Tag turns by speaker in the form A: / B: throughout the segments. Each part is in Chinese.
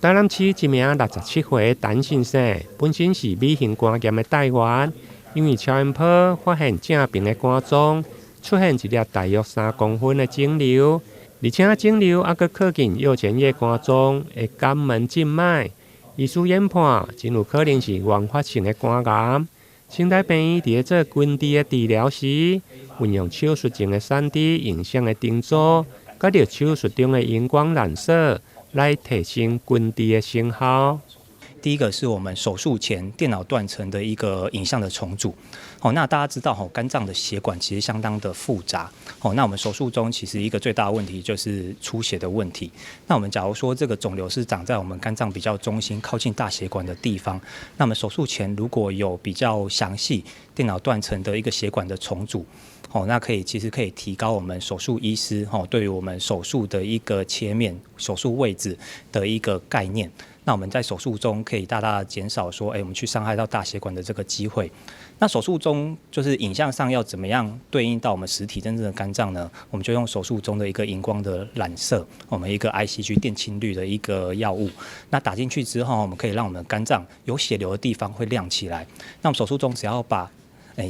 A: 台南市一名67歲陳先生，本身是美型肝炎的帶原，因為超音波發現正邊的肝臟出現一粒大約3公分的腫瘤，而且腫瘤還靠近右前葉肝臟的肛門靜脈，醫師研判真有可能是原發性的肝癌。先代病醫在做根治的治療時，運用手術前的3D 影像的定做，加入手術中的熒光染色，來提升根治的成效。
B: 第一個是我們手術前電腦斷層的一個影像的重組。那大家知道肝臟的血管其實相當的複雜。那我們手術中其實一個最大的問題就是出血的問題。那我們假如說這個腫瘤是長在我們肝臟比較中心、靠近大血管的地方，那麼手術前如果有比較詳細電腦斷層的一個血管的重組，那其實可以提高我們手術醫師對於我們手術的一個切面、手術位置的一個概念。那我們在手術中可以大大減少說，我們去傷害到大血管的這個機會。那手術中就是影像上要怎麼樣對應到我們實體真正的肝臟呢？我們就用手術中的一個熒光的染色，我們一個 ICG 電青綠的一個藥物。那打進去之後，我們可以讓我們肝臟有血流的地方會亮起來。那我們手術中只要把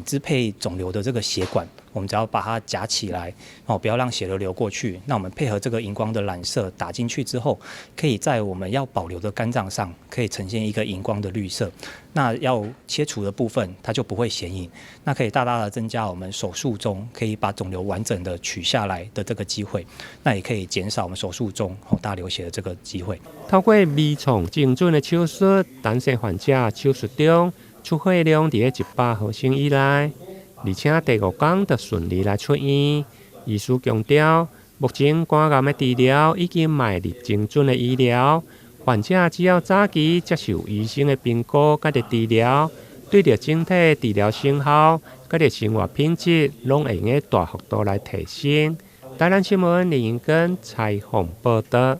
B: 支配腫瘤的這個血管，我們只要把它夾起來，不要讓血流流過去。那我們配合這個熒光的染色打進去之後，可以在我們要保留的肝臟上，可以呈現一個熒光的綠色。那要切除的部分，它就不會顯影。那可以大大的增加我們手術中可以把腫瘤完整的取下來的這個機會。那也可以減少我們手術中大流血的這個機會。
A: 透過微創精準的手術，男性患者手術中出血量在100毫升以內，而且第5天就順利來出院。醫師強調，目前肝癌的治療已經邁入精準的醫療，患者只要早期接受醫生的評估甲治療，對着整體治療成效甲生活品質，攏會用大幅度來提升。台南新聞林英根採訪報道。